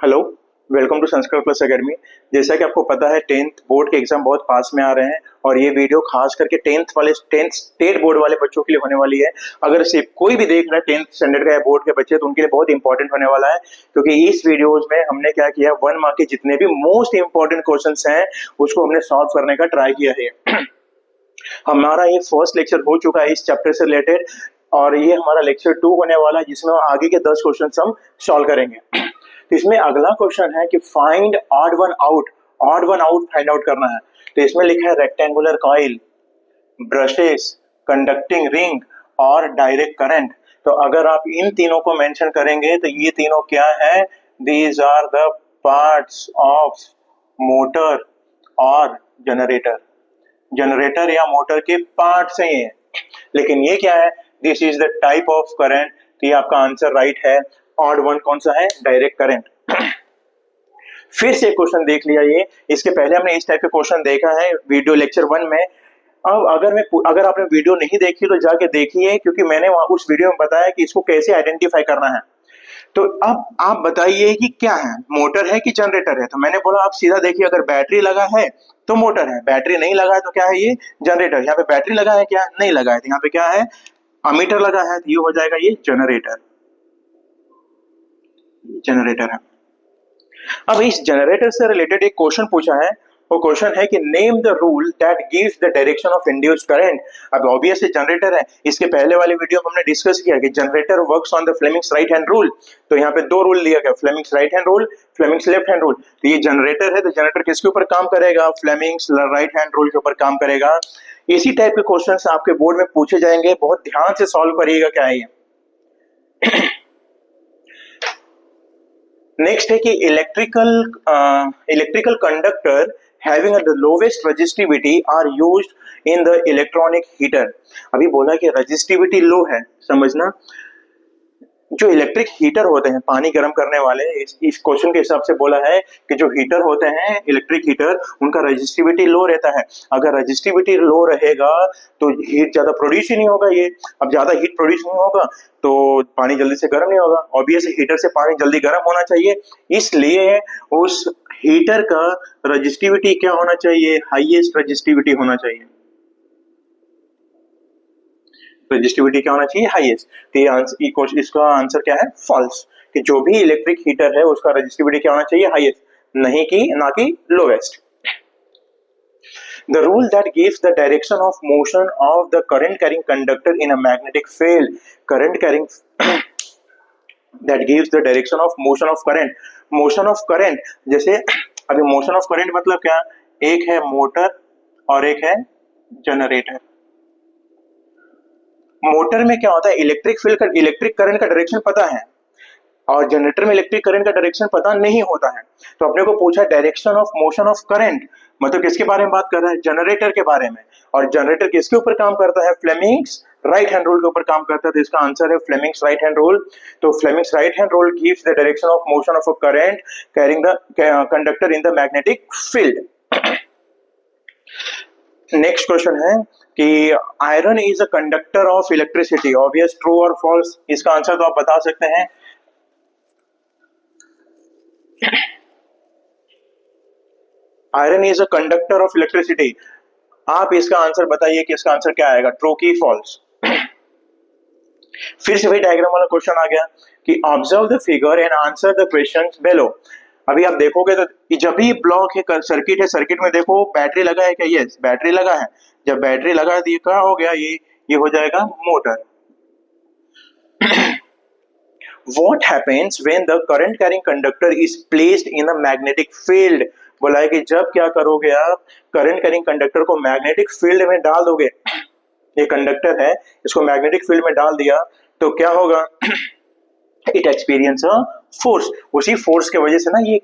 Hello, welcome to Sanskrit plus academy. जैसा कि आपको पता है 10th बोर्ड के एग्जाम बहुत पास में आ रहे हैं और ये वीडियो खास करके 10th स्टेट बोर्ड वाले बच्चों के लिए होने वाली है। अगर सिर्फ कोई भी देख रहा है 10th स्टैंडर्ड का या बोर्ड के बच्चे तो उनके लिए बहुत इंपॉर्टेंट होने वाला है, क्योंकि इस वीडियोज में हमने क्या किया, 1 मार्क के जितने भी मोस्ट इंपॉर्टेंट क्वेश्चंस हैं उसको हमने सॉल्व करने का ट्राई किया है। हमारा ये फर्स्ट लेक्चर हो चुका है इस चैप्टर से रिलेटेड और ये हमारा लेक्चर 2 होने वाला है, जिसमें आगे के 10 क्वेश्चन हम सॉल्व करेंगे। तो इसमें अगला क्वेश्चन है कि find odd one out find out करना है। तो इसमें लिखा है rectangular coil, brushes, conducting ring और डायरेक्ट करंट। तो अगर आप इन तीनों को मेंशन करेंगे तो ये तीनों क्या है, these are the parts of motor और जनरेटर या मोटर के पार्ट्स हैं ये। लेकिन ये क्या है, this is the type of current. तो ये आपका आंसर राइट है। ऑड वन कौन सा है, डायरेक्ट करंट। फिर से क्वेश्चन देख लिया ये, इसके पहले हमने इस टाइप के क्वेश्चन देखा है वीडियो लेक्चर 1 में। अब अगर आपने वीडियो नहीं देखी तो जाके देखिए, क्योंकि मैंने उस वीडियो में बताया कि इसको कैसे आइडेंटिफाई करना है। तो अब आप बताइए कि क्या है, मोटर है कि जनरेटर है। तो मैंने बोला आप सीधा देखिए, अगर बैटरी लगा है तो मोटर है, बैटरी नहीं लगा है तो क्या है, ये जनरेटर। यहाँ पे बैटरी लगा है क्या, नहीं लगा है, तो यहाँ पे क्या है, अमीटर लगा है, तो ये हो जाएगा ये जनरेटर है। अब इस जनरेटर से रिलेटेड एक क्वेश्चन पूछा है। वो क्वेश्चन है कि name the rule that gives the direction of induced current. अब ऑब्वियसली जनरेटर है, इसके पहले वाले वीडियो में हमने डिस्कस किया कि generator works on the Fleming's right hand rule. तो यहाँ पे 2 रूल दिया गया, Fleming's right hand rule, Fleming's left hand rule. तो ये जनरेटर है, तो जनरेटर किसके ऊपर काम करेगा, फ्लेमिंग्स राइट हैंड रूल के ऊपर काम करेगा। इसी टाइप के क्वेश्चंस आपके बोर्ड में पूछे जाएंगे, बहुत ध्यान से सॉल्व करिएगा क्या है ये। नेक्स्ट है कि electrical conductor having the lowest resistivity are used in the electronic heater. अभी बोला कि रेजिस्टिविटी लो है, समझना। जो इलेक्ट्रिक हीटर होते हैं पानी गर्म करने वाले, इस क्वेश्चन के हिसाब से बोला है कि जो हीटर होते हैं इलेक्ट्रिक हीटर, उनका रेजिस्टिविटी लो रहता है। अगर रेजिस्टिविटी लो रहेगा तो हीट ज्यादा प्रोड्यूस ही नहीं होगा। ये अब ज्यादा हीट प्रोड्यूस नहीं होगा तो पानी जल्दी से गर्म नहीं होगा। ऑब्वियसली हीटर से पानी जल्दी गर्म होना चाहिए, इसलिए उस हीटर का रेजिस्टिविटी क्या होना चाहिए, हाईएस्ट रेजिस्टिविटी होना चाहिए। रेजिस्टिविटी क्या होना चाहिए, हाईएस्ट। तो इसका आंसर क्या है, फॉल्स। कि जो भी इलेक्ट्रिक हीटर है उसका रेजिस्टिविटी क्या होना चाहिए, हाईएस्ट, ना कि lowest. The rule that gives the direction of motion of the current carrying conductor in a magnetic field, that gives the direction of motion of current। जैसे अभी मोशन ऑफ करंट मतलब क्या, एक है मोटर और एक है जनरेटर। मोटर में क्या होता है, इलेक्ट्रिक करंट का डायरेक्शन पता है और जनरेटर में इलेक्ट्रिक करंट का डायरेक्शन पता नहीं होता है। तो अपने को पूछा direction of motion of current, मतलब किसके बारे में बात कर रहा है, जनरेटर के बारे में। और जनरेटर किसके ऊपर काम करता है, फ्लेमिंग्स राइट हैंड रूल के ऊपर काम करता है। तो इसका आंसर है फ्लेमिंग्स राइट हैंड रूल। तो Fleming's right hand rule gives the direction of motion of a current carrying the conductor in the magnetic field. Next question है कि iron is a conductor of electricity. Obvious, true और false, इसका answer तो आप बता सकते हैं। Iron is a conductor of electricity. आप इसका आंसर बताइए कि इसका आंसर क्या आएगा, ट्रू की फॉल्स। फिर से वही डायग्राम वाला क्वेश्चन आ गया कि observe the figure and answer the questions below. अभी आप देखोगे तो जब भी ब्लॉक है, सर्किट है, सर्किट में देखो बैटरी लगा है क्या, यस बैटरी लगा है। जब बैटरी लगा है तो ये क्या हो गया, ये हो जाएगा motor. What happens when the current carrying conductor is placed in a magnetic field? बोला है कि जब क्या करोगे आप, करंट कैरिंग कंडक्टर को मैग्नेटिक फील्ड में डाल दोगे। ये कंडक्टर है, इसको मैग्नेटिक फील्ड में डाल दिया तो क्या होगा, इट एक्सपीरियंस अ फोर्स। उसी फोर्स के वजह से ना ये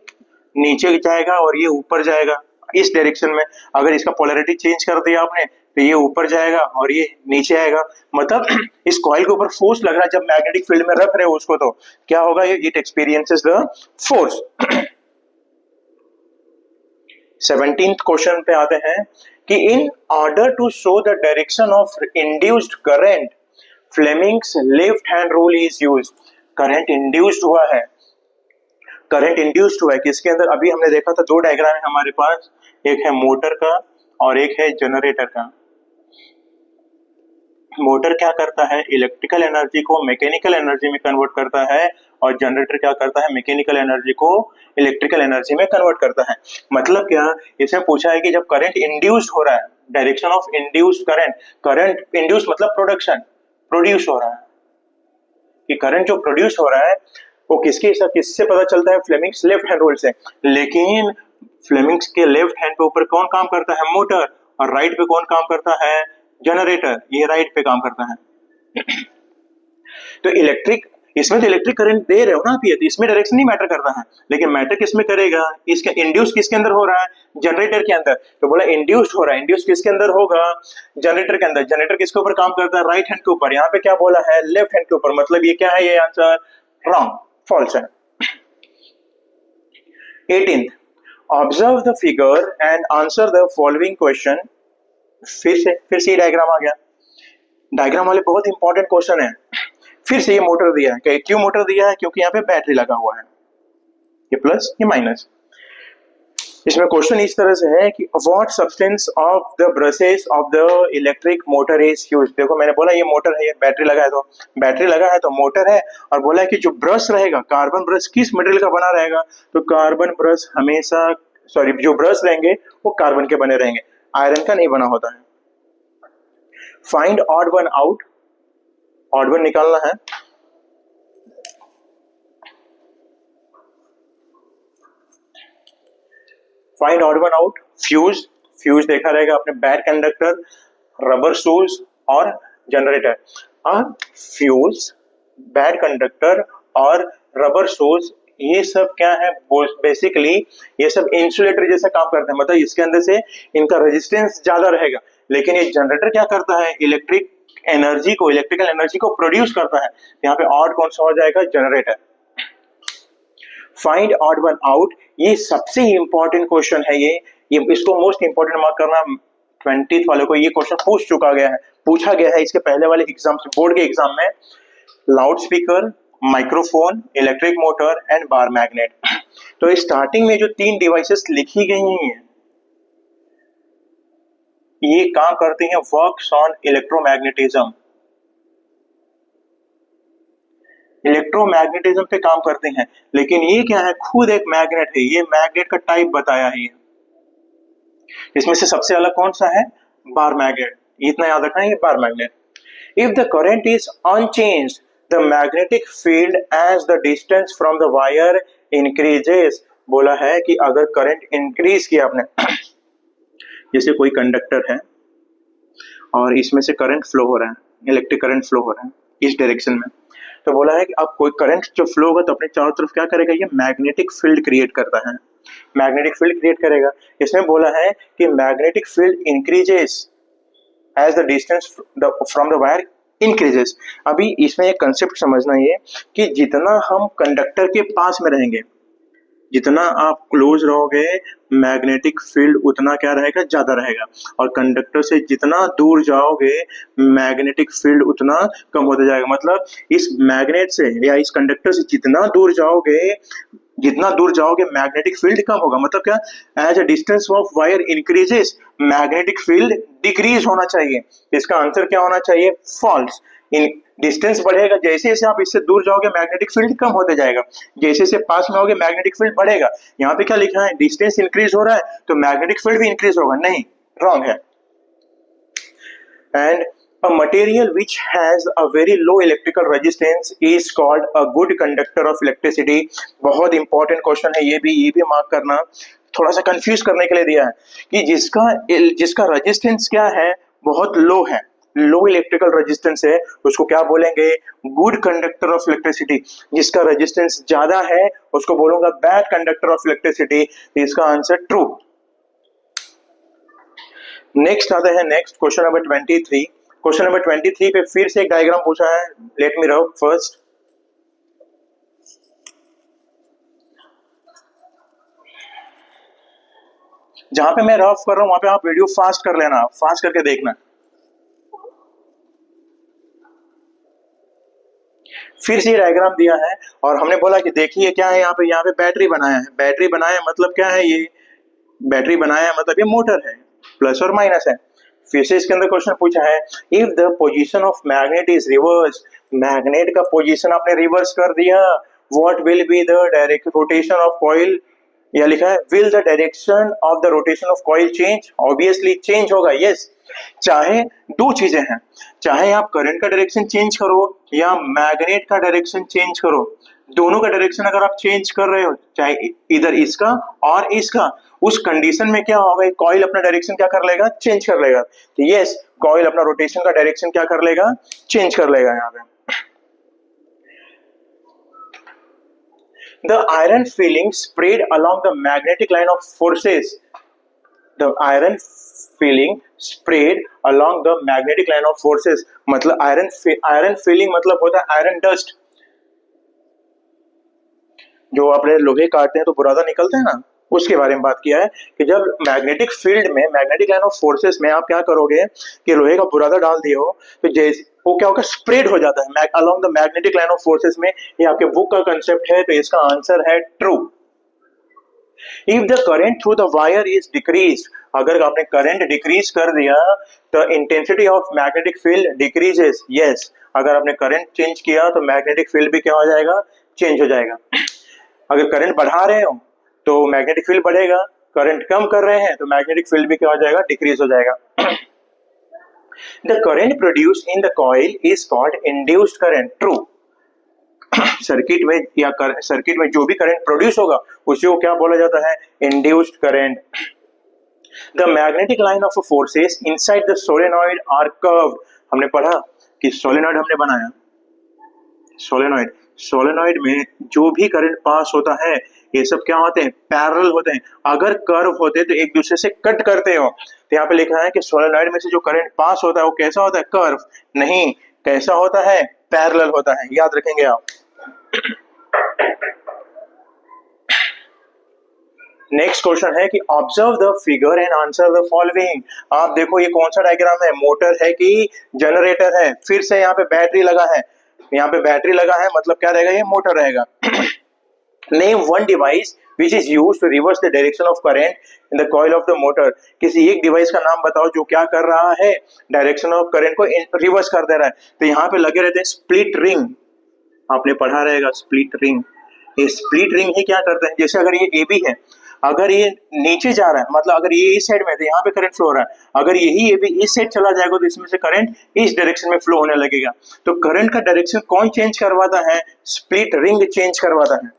नीचे जाएगा और ये ऊपर जाएगा इस डायरेक्शन में। अगर इसका पोलैरिटी चेंज कर दिया आपने तो ये ऊपर जाएगा और ये नीचे आएगा। मतलब इस कॉइल के ऊपर फोर्स लग रहा है, जब मैग्नेटिक फील्ड में रख रहे हो उसको तो क्या होगा, ये it experiences the force. 17th question पे आते हैं कि in order to show the direction of induced current, Fleming's left hand rule is used. Current induced हुआ है करंट इंड्यूस्ड हुआ है किसके अंदर, अभी हमने देखा था दो डायग्राम है हमारे पास, एक है मोटर का और एक है जनरेटर का। मोटर क्या करता है, इलेक्ट्रिकल एनर्जी को मैकेनिकल एनर्जी में कन्वर्ट करता है, और जनरेटर क्या करता है, मैकेनिकल एनर्जी को इलेक्ट्रिकल एनर्जी में कन्वर्ट करता है। मतलब क्या, इसमें पूछा है कि जब करंट इंड्यूस्ड हो रहा है, direction of induced current, current induce मतलब प्रोडक्शन, प्रोड्यूस हो रहा है, कि करंट जो प्रोड्यूस हो रहा है वो किससे पता चलता है, फ्लेमिंग्स लेफ्ट हैंड रूल से। लेकिन फ्लेमिंग्स के लेफ्ट हैंड पे ऊपर कौन काम करता है, मोटर, और राइट पे कौन काम करता है, जनरेटर, ये राइट पे काम करता है। तो इलेक्ट्रिक, इसमें तो इलेक्ट्रिक करंट दे रहे हो ना आप, ये तो इसमें डायरेक्शन नहीं मैटर करता है, लेकिन मैटर किसमें करेगा, इसके इंड्यूस किसके अंदर हो रहा है, जनरेटर के अंदर। तो बोला इंड्यूस्ड हो रहा है, इंड्यूस किसके अंदर होगा, जनरेटर के अंदर। जनरेटर किसके ऊपर काम करता है, राइट हैंड के ऊपर। यहाँ पे क्या बोला है, लेफ्ट हैंड के ऊपर। मतलब ये क्या है, ये आंसर रॉन्ग, फॉल्स है। 18th, observe the figure and answer the following question. फिर से डायग्राम आ गया, डायग्राम वाले बहुत इंपॉर्टेंट क्वेश्चन है। फिर से ये मोटर दिया है, क्यों मोटर दिया है, क्योंकि यहाँ पे बैटरी लगा हुआ है, ये प्लस ये माइनस। इसमें क्वेश्चन इस तरह से है कि what substance of the brushes of the electric motor is used. देखो मैंने बोला ये मोटर है, ये बैटरी लगा है, तो बैटरी लगा है तो मोटर है, और बोला है कि जो ब्रश रहेगा, कार्बन ब्रश किस मटेरियल का बना रहेगा, तो कार्बन ब्रश हमेशा, सॉरी, जो ब्रश रहेंगे वो कार्बन के बने रहेंगे, आयरन का नहीं बना होता है। Find odd one out, odd one निकालना है। Find odd one out, fuse, fuse देखा रहेगा आपने, बैड कंडक्टर, रबर शूज और जनरेटर। फ्यूज, बैड कंडक्टर और रबर शूज, ये सब क्या है, बेसिकली ये सब इंसुलेटर जैसा काम करते हैं, मतलब इसके अंदर से इनका रेजिस्टेंस ज्यादा रहेगा। लेकिन ये जनरेटर क्या करता है, इलेक्ट्रिक एनर्जी को, इलेक्ट्रिकल एनर्जी को प्रोड्यूस करता है। यहाँ पे ऑड कौन सा हो जाएगा, generator. Find odd one out, ये सबसे इंपॉर्टेंट क्वेश्चन है, ये इसको मोस्ट इंपॉर्टेंट मार्क करना। 20th वाले को ये क्वेश्चन पूछा गया है इसके पहले वाले एग्जाम से, बोर्ड के एग्जाम में। Loud speaker, microphone, electric motor and bar magnet. तो स्टार्टिंग में जो 3 डिवाइसेस लिखी गई हैं, ये काम करते हैं वर्क्स ऑन इलेक्ट्रोमैग्नेटिज्म, इलेक्ट्रोमैग्नेटिज्म पे काम करते हैं। लेकिन ये क्या है, खुद एक मैग्नेट है, ये मैग्नेट का टाइप बताया है। इसमें से सबसे अलग कौन सा है, बार मैग्नेट, इतना याद रखना है, ये bar magnet. If the current is unchanged, the magnetic field as the distance from the wire increases. बोला है कि अगर करंट इंक्रीज किया आपने, जैसे कोई कंडक्टर है और इसमें से करंट फ्लो हो रहा है, इलेक्ट्रिक करंट फ्लो हो रहा है इस डायरेक्शन में, तो बोला है कि अब कोई करंट जो फ्लो होगा तो अपने चारों तरफ क्या करेगा, ये मैग्नेटिक फील्ड क्रिएट करता है, मैग्नेटिक फील्ड क्रिएट करेगा। इसमें बोला है कि magnetic field increases as the distance from the wire increases. अभी इसमें एक कंसेप्ट समझना ये कि जितना हम कंडक्टर के पास में रहेंगे, जितना आप क्लोज रहोगे, मैग्नेटिक फील्ड उतना क्या रहेगा, ज्यादा रहेगा, और कंडक्टर से जितना दूर जाओगे, मैग्नेटिक फील्ड उतना कम होता जाएगा। मतलब इस मैग्नेट से या इस कंडक्टर से जितना दूर जाओगे मैग्नेटिक फील्ड कम होगा। मतलब क्या, as a distance of wire increases, magnetic field decrease होना चाहिए। इसका आंसर क्या होना चाहिए, फॉल्स। इन डिस्टेंस बढ़ेगा, जैसे जैसे आप इससे दूर जाओगे मैग्नेटिक फील्ड कम होते जाएगा, जैसे जैसे पास में होगे मैग्नेटिक फील्ड बढ़ेगा। यहाँ पे क्या लिखा है, डिस्टेंस इंक्रीज हो रहा है तो मैग्नेटिक फील्ड भी इंक्रीज होगा, नहीं, रॉन्ग है। And a material which has a very low electrical resistance is called a good conductor of electricity। बहुत इंपॉर्टेंट क्वेश्चन है, ये भी मार्क करना, थोड़ा सा कंफ्यूज करने के लिए दिया है कि जिसका रेजिस्टेंस क्या है, बहुत लो है, लो इलेक्ट्रिकल रेजिस्टेंस है, उसको क्या बोलेंगे, गुड कंडक्टर ऑफ इलेक्ट्रिसिटी। जिसका रेजिस्टेंस ज्यादा है उसको बोलूंगा बैड कंडक्टर ऑफ इलेक्ट्रिसिटी। इसका आंसर ट्रू। नेक्स्ट आता है, next question number 23। Question number 23 पे फिर से एक डायग्राम पूछा है, लेट मी रफ फर्स्ट। जहां पे मैं रफ कर रहा हूं वहां पे आप वीडियो फास्ट कर लेना, फास्ट करके देखना। फिर से डायग्राम दिया है और हमने बोला कि देखिए क्या है, यहाँ पे बैटरी बनाया है, बैटरी बनाया मतलब क्या है, ये बैटरी बनाया मतलब ये मोटर है, प्लस और माइनस है। फिर से इसके अंदर क्वेश्चन पूछा है, if the position of magnet is reverse, magnet का पोजीशन आपने रिवर्स कर दिया, what will be the direct rotation of coil, या लिखा है will the direction of the rotation of coil change, obviously change होगा, यस। चाहे दो चीजें हैं, चाहे आप करंट का डायरेक्शन चेंज करो या मैग्नेट का डायरेक्शन चेंज करो, दोनों का डायरेक्शन अगर आप चेंज कर रहे हो, चाहे इधर इसका और इसका, उस कंडीशन में क्या होगा, कॉइल अपना डायरेक्शन क्या कर लेगा, चेंज कर लेगा। तो यस, कॉइल अपना रोटेशन का डायरेक्शन क्या कर लेगा, चेंज कर लेगा। यहाँ पे the iron filling spread along the magnetic line of forces, the iron filling spread along the magnetic line of forces, मतलब आयरन फिलिंग मतलब होता है आयरन डस्ट, जो अपने लोहे काटते हैं तो बुरादा निकलता है ना, उसके बारे में बात किया है कि जब मैग्नेटिक फील्ड में, मैग्नेटिक लाइन ऑफ फोर्सेस में आप क्या करोगे कि लोहे का बुरादा डाल दिए हो तो जैसे वो क्या होगा, स्प्रेड हो जाता है along the magnetic line of forces में। ये आपके बुक का कंसेप्ट है, तो इसका आंसर है true. If the current through the wire is decrease, अगर आपने करंट डिक्रीज कर दिया तो intensity of magnetic field decreases, yes. अगर आपने करंट चेंज किया तो मैग्नेटिक फील्ड भी क्या हो जाएगा, चेंज हो जाएगा। अगर करंट बढ़ा रहे हो तो मैग्नेटिक फील्ड बढ़ेगा, करंट कम कर रहे हैं तो मैग्नेटिक फील्ड भी क्या हो जाएगा, डिक्रीज हो जाएगा। The current produced in the coil is called induced current, true. Circuit में या सर्किट में जो भी करंट प्रोड्यूस होगा उसे वो क्या बोला जाता है, induced current. The magnetic line of forces inside the solenoid are curved, हमने पढ़ा कि सोलेनॉइड हमने बनाया, सोलेनॉइड में जो भी करंट पास होता है ये सब क्या होते हैं, पैरेलल होते हैं। अगर कर्व होते तो एक दूसरे से कट करते हो, तो यहाँ पे लिखा है कि सोलेनॉइड में से जो करंट पास होता है वो कैसा होता है, कर्व नहीं, कैसा होता है, पैरेलल होता है, याद रखेंगे आप। नेक्स्ट क्वेश्चन है कि observe the figure and answer the following. आप देखो ये कौन सा डायग्राम है, मोटर है कि जनरेटर है। फिर से यहाँ पे बैटरी लगा है, यहाँ पे बैटरी लगा है मतलब क्या रहेगा, ये मोटर रहेगा। Name one device which is used to reverse the direction of current in the coil of the motor. किसी एक डिवाइस का नाम बताओ जो क्या कर रहा है, डायरेक्शन ऑफ करंट को रिवर्स कर दे रहा है। तो यहाँ पे लगे रहते हैं स्प्लिट रिंग, आपने पढ़ा रहेगा स्प्लिट रिंग। ये स्प्लिट रिंग ही क्या करते हैं, जैसे अगर ये ए बी है, अगर ये नीचे जा रहा है मतलब अगर ये इस साइड में है तो यहाँ पे करंट फ्लो हो रहा है, अगर यही ये भी इस साइड चला जाएगा तो इसमें से करंट इस डायरेक्शन में फ्लो होने लगेगा। तो करंट का डायरेक्शन कौन चेंज करवाता है, स्प्लिट रिंग चेंज करवाता है।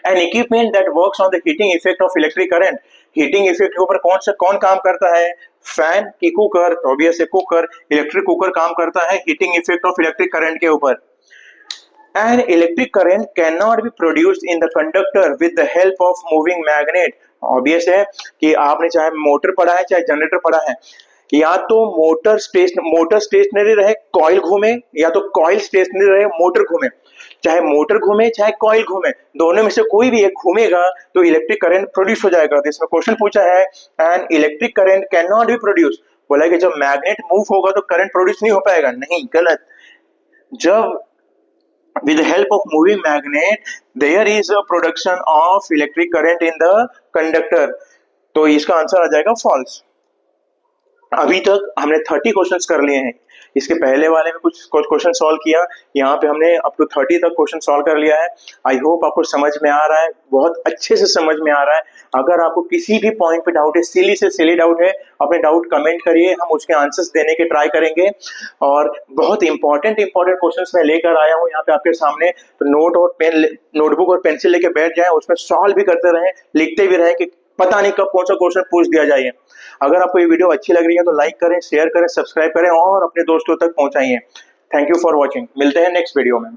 An equipment that works on the heating effect of electric current, heating effect के ऊपर कौन काम करता है, फैन की कुकर, ऑब्वियस है कुकर, इलेक्ट्रिक कुकर काम करता है heating effect of electric current के ऊपर। An electric current cannot be produced in the conductor with the help of moving magnet, obvious है कि आपने चाहे मोटर पढ़ा है चाहे जनरेटर पढ़ा है, या तो मोटर स्टेशनरी रहे कॉइल घूमे, या तो कॉइल स्टेशनरी रहे मोटर घूमे। चाहे मोटर घूमे चाहे कॉइल घूमे, दोनों में से कोई भी एक घूमेगा तो इलेक्ट्रिक करंट प्रोड्यूस हो जाएगा। तो इसमें क्वेश्चन पूछा है and electric current can not be produce, बोला कि जब मैग्नेट मूव होगा तो करंट प्रोड्यूस नहीं हो पाएगा, नहीं, गलत। जब with the help of moving magnet there is a production of electric current in the conductor, तो इसका आंसर आ जाएगा फॉल्स। अभी तक हमने 30 क्वेश्चंस कर लिए हैं, इसके पहले वाले में कुछ क्वेश्चन सॉल्व किया, यहाँ पे हमने अप टू 30 तक क्वेश्चन सॉल्व कर लिया है। आई होप आपको समझ में आ रहा है, बहुत अच्छे से समझ में आ रहा है। अगर आपको किसी भी पॉइंट पे डाउट है, सिली से सिली डाउट है, अपने डाउट कमेंट करिए, हम उसके आंसर्स देने के ट्राई करेंगे। और बहुत इंपॉर्टेंट क्वेश्चंस मैं लेकर आया हूँ यहाँ पे आपके सामने, तो नोटबुक और पेंसिल लेके बैठ जाए, उसमें सॉल्व भी करते रहें, लिखते भी रहें कि पता नहीं कब कौन सा क्वेश्चन पूछ दिया जाए। अगर आपको ये वीडियो अच्छी लग रही है तो लाइक करें, शेयर करें, सब्सक्राइब करें और अपने दोस्तों तक पहुंचाइए। थैंक यू फॉर वॉचिंग, मिलते हैं नेक्स्ट वीडियो में।